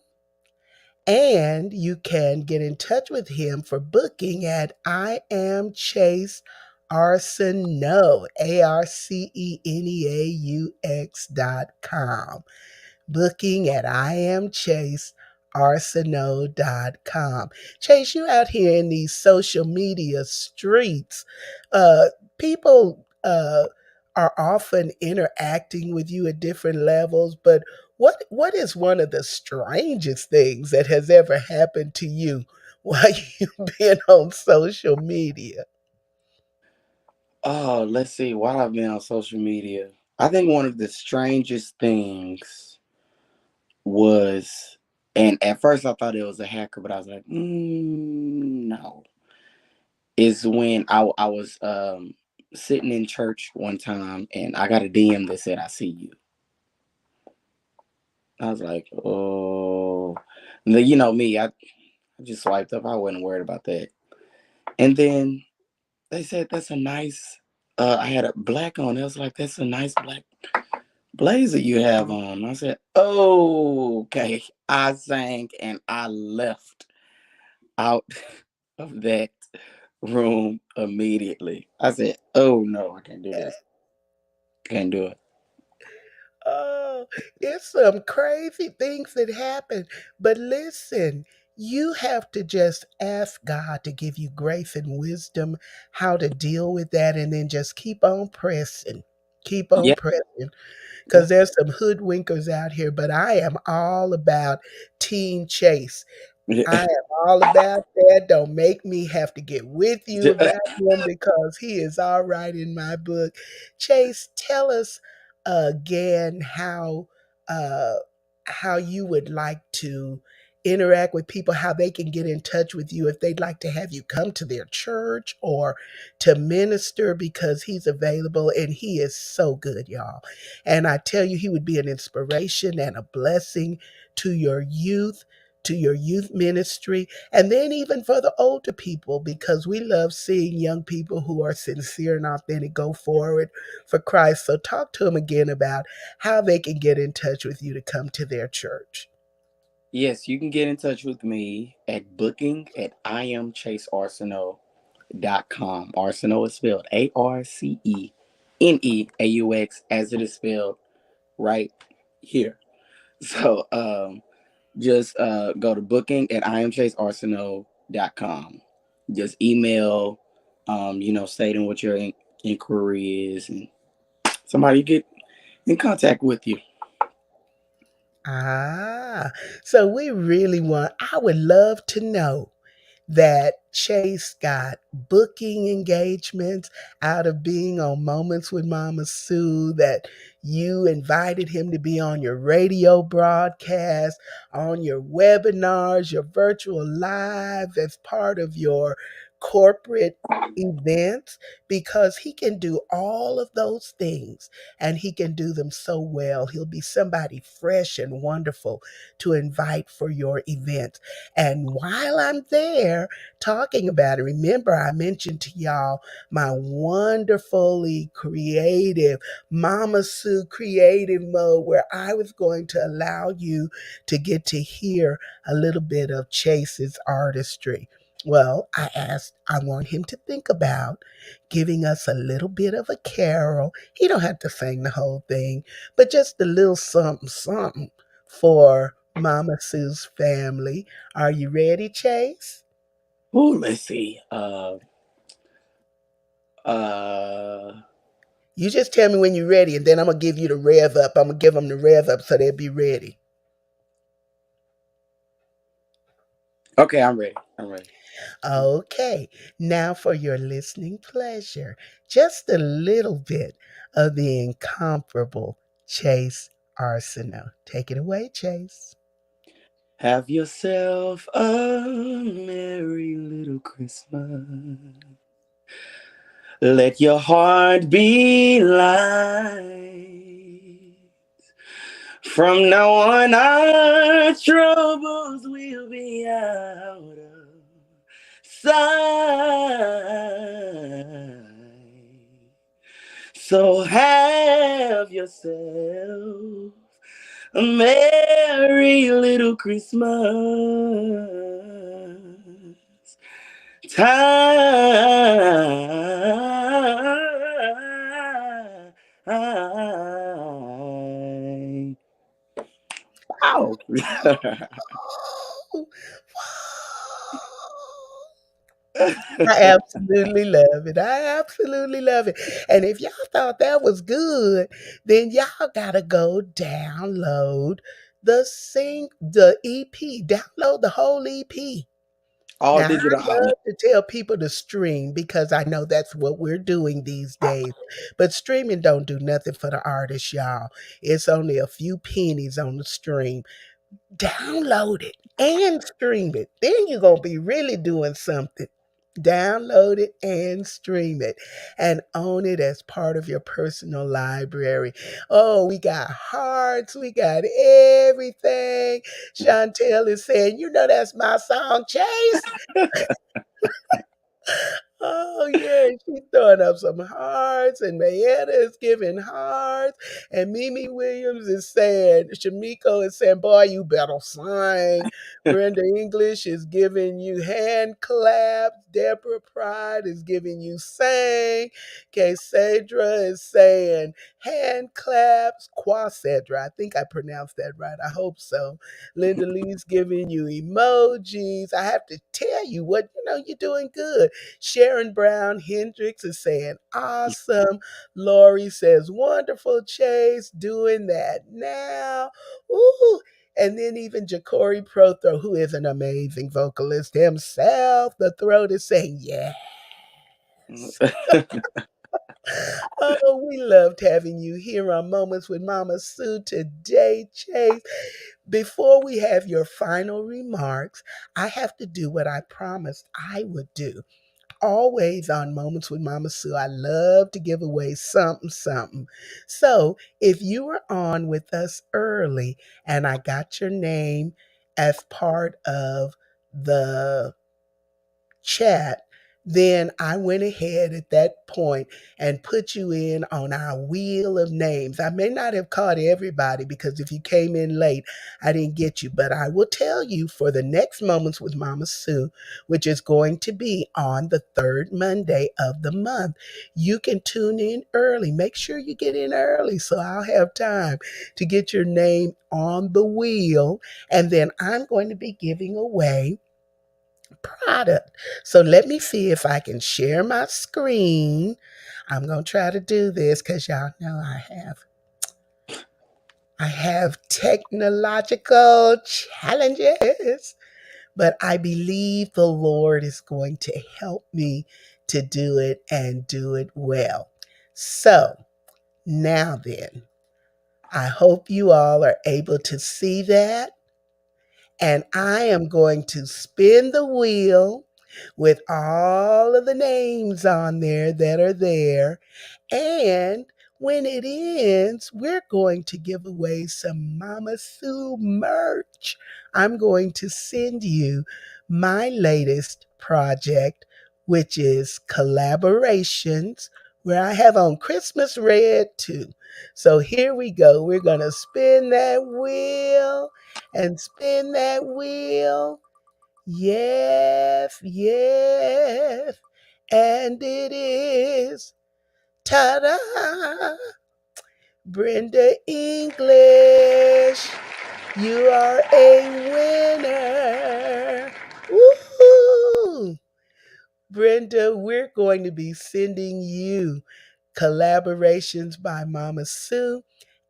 and you can get in touch with him for booking at I am Chase Arceneaux, ARCENEAUX.com. Booking at IamChaseArceneaux.com. Chase, you out here in these social media streets. People are often interacting with you at different levels, but what is one of the strangest things that has ever happened to you while you've been on social media? Oh, let's see. While I've been on social media, I think one of the strangest things was, and at first I thought it was a hacker, but I was like, no. Is when I was sitting in church one time and I got a DM that said, "I see you." I was like, oh, and then, you know me, I just swiped up. I wasn't worried about that. And then they said, "That's a nice." I had a black on. It was like, "That's a nice black blazer you have on." I said, "Oh, okay." I sang and I left out of that room immediately. I said, "Oh no, I can't do this. Can't do it." Oh, it's some crazy things that happen. But listen, you have to just ask God to give you grace and wisdom how to deal with that and then just keep on pressing. Keep on Yeah, pressing yeah. because there's some hoodwinkers out here, but I am all about Team Chase. I am all about that. Don't make me have to get with you about him because he is all right in my book. Chase, tell us again uh, how you would like to interact with people, how they can get in touch with you if they'd like to have you come to their church or to minister because he's available and he is so good, y'all. And I tell you, he would be an inspiration and a blessing to your youth ministry, and then even for the older people, because we love seeing young people who are sincere and authentic go forward for Christ. So talk to them again about how they can get in touch with you to come to their church. Yes, you can get in touch with me at booking at IamChaseArceneaux.com. Arceneaux is spelled ARCENEAUX as it is spelled right here. So just go to booking at IamChaseArceneaux.com. Just email, stating what your inquiry is, and somebody get in contact with you. Ah, so I would love to know that Chase got booking engagements out of being on Moments with Mama Sue, that you invited him to be on your radio broadcast, on your webinars, your virtual lives as part of your corporate events, because he can do all of those things and he can do them so well. He'll be somebody fresh and wonderful to invite for your event. And while I'm there talking about it, remember I mentioned to y'all my wonderfully creative Mama Sue creative mode where I was going to allow you to get to hear a little bit of Chase's artistry. Well, I want him to think about giving us a little bit of a carol. He don't have to sing the whole thing, but just a little something, something for Mama Sue's family. Are you ready, Chase? Oh, let's see. Uh, You just tell me when you're ready, and then I'm gonna give you the rev up. I'm gonna give them the rev up so they'll be ready. okay, I'm ready. I'm ready. Okay, now for your listening pleasure, just a little bit of the incomparable Chase Arceneaux. Take it away, Chase. Have yourself a merry little Christmas. Let your heart be light. From now on, our troubles will be out of sight. So have yourself a merry little Christmas time. Wow. Oh, I absolutely love it. I absolutely love it. And if y'all thought that was good, then y'all gotta go download the EP. Download the whole EP. All Now, I digital love outlet. to tell people to stream because I know that's what we're doing these days. But streaming don't do nothing for the artists, y'all. It's only a few pennies on the stream. Download it and stream it. Then you're going to be really doing something. Download it and stream it and own it as part of your personal library. Oh, we got hearts, we got everything. Chantel is saying, you know, that's my song, Chase. Oh yeah, she's throwing up some hearts, and Mayetta is giving hearts, and Mimi Williams is saying, Shamiko is saying, "Boy, you better sing." Brenda English is giving you hand claps. Deborah Pride is giving you sing. Cassandra is saying hand claps. Quasedra, I think I pronounced that right. I hope so. Linda Lee's giving you emojis. I have to tell you what, you know, you're doing good. Sharon Brown Hendricks is saying, awesome. Lori says, wonderful, Chase, doing that now. Ooh. And then even Ja'Cory Prothro, who is an amazing vocalist himself, the throat is saying, yes. Oh, we loved having you here on Moments with Mama Sue today, Chase. Before we have your final remarks, I have to do what I promised I would do. Always on Moments with Mama Sue, I love to give away something, something. So if you were on with us early and I got your name as part of the chat, then I went ahead at that point and put you in on our wheel of names. I may not have caught everybody because if you came in late, I didn't get you, but I will tell you for the next Moments with Mama Sue, which is going to be on the third Monday of the month. You can tune in early. Make sure you get in early so I'll have time to get your name on the wheel. And then I'm going to be giving away product. So let me see if I can share my screen. I'm going to try to do this cuz y'all know I have technological challenges, but I believe the Lord is going to help me to do it and do it well. So, now then, I hope you all are able to see that. And I am going to spin the wheel with all of the names on there that are there. And when it ends, we're going to give away some Mama Sue merch. I'm going to send you my latest project, which is collaborations, where I have on Christmas Red too. So here we go. We're going to spin that wheel and spin that wheel. Yes, yes. And it is ta da! Brenda English, you are a winner. Woohoo! Brenda and we're going to be sending you collaborations by Mama Sue.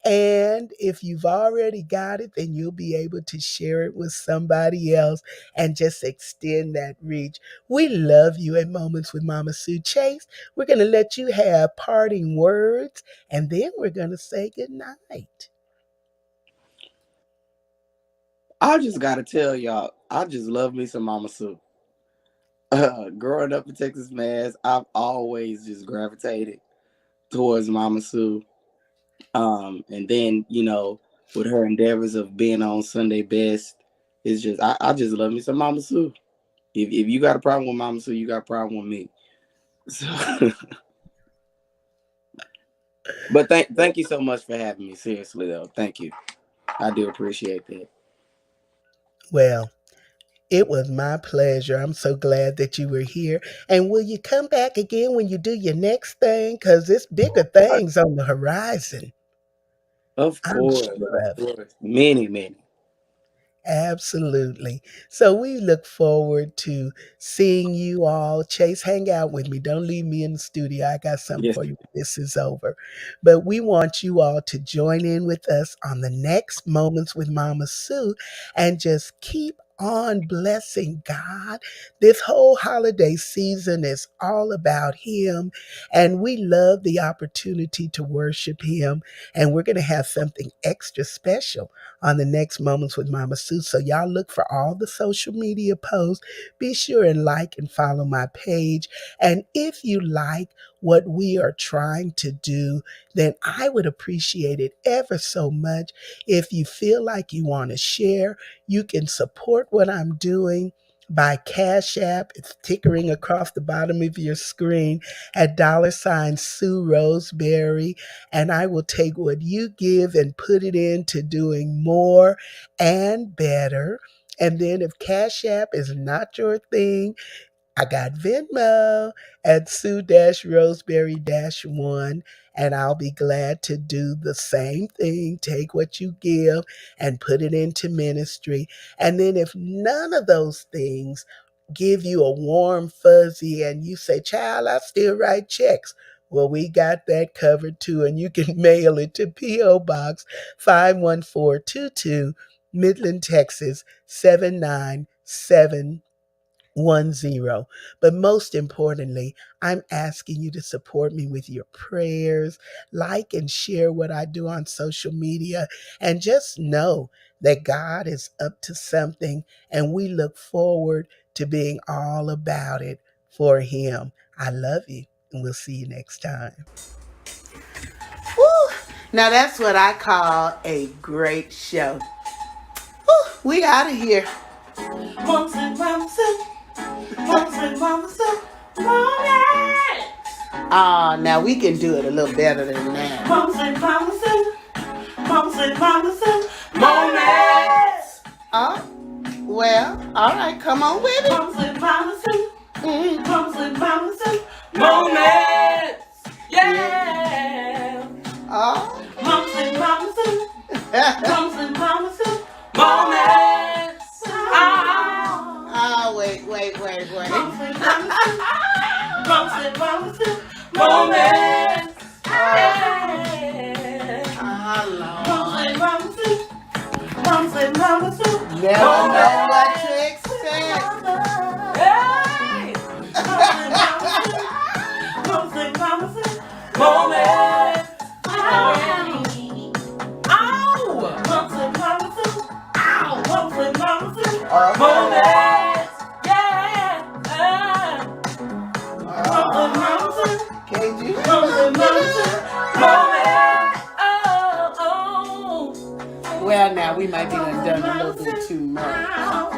And if you've already got it, then you'll be able to share it with somebody else and just extend that reach. We love you at Moments with Mama Sue. Chase, we're going to let you have parting words, and then we're going to say goodnight. I just gotta tell y'all, I just love me some Mama Sue. Growing up in Texas, Mass, I've always just gravitated towards Mama Sue. And then, with her endeavors of being on Sunday Best, it's just I just love me some Mama Sue. If you got a problem with Mama Sue, you got a problem with me. So, but thank you so much for having me. Seriously though, thank you. I do appreciate that. Well, it was my pleasure. I'm so glad that you were here. And will you come back again when you do your next thing? Because it's bigger things on the horizon. Of I'm course, sure of it. many, many. Absolutely. So we look forward to seeing you all. Chase, hang out with me. Don't leave me in the studio. I got something Yes, for you when this is over. But we want you all to join in with us on the next Moments with Mama Sue and just keep on blessing God. This whole holiday season is all about Him, and we love the opportunity to worship Him. And we're going to have something extra special on the next Moments with Mama Sue. So y'all look for all the social media posts. Be sure and like and follow my page. And if you like what we are trying to do, then I would appreciate it ever so much if you feel like you want to share. You can support what I'm doing by Cash App. It's tickering across the bottom of your screen at $Sue Roseberry. And I will take what you give and put it into doing more and better. And then if Cash App is not your thing, I got Venmo at Sue-Roseberry-1, and I'll be glad to do the same thing. Take what you give and put it into ministry. And then if none of those things give you a warm fuzzy and you say, child, I still write checks. Well, we got that covered too, and you can mail it to P.O. Box 51422, Midland, Texas 79710. But most importantly, I'm asking you to support me with your prayers, like and share what I do on social media, and just know that God is up to something, and we look forward to being all about it for Him. I love you, and we'll see you next time. Woo! Now that's what I call a great show. Woo! We out of here. Mums and Mama Sue. Mums and Mama Sue. Now we can do it a little better than that. Mums and Mama Sue. Mums and Mama Sue. Moments. Well, all right, come on with it. Mums and Mama Sue. Mums and Mama Sue. Moments. Yeah. Mums and Mama Sue. Mums and Mama Sue. Moments. Wait. Mums and Mama Sue. Mums and Mama Sue. Moments. Mums and Mama Sue. Mums and Mama Sue. Never know what to expect. Mums and Mama Sue. Moments. Mums and Mama Sue. Mums and Mama Sue. Moments. Mums and Mama Sue. Can't you? Mums and Mama Sue. Moments. Well, now we might be done a little bit too much.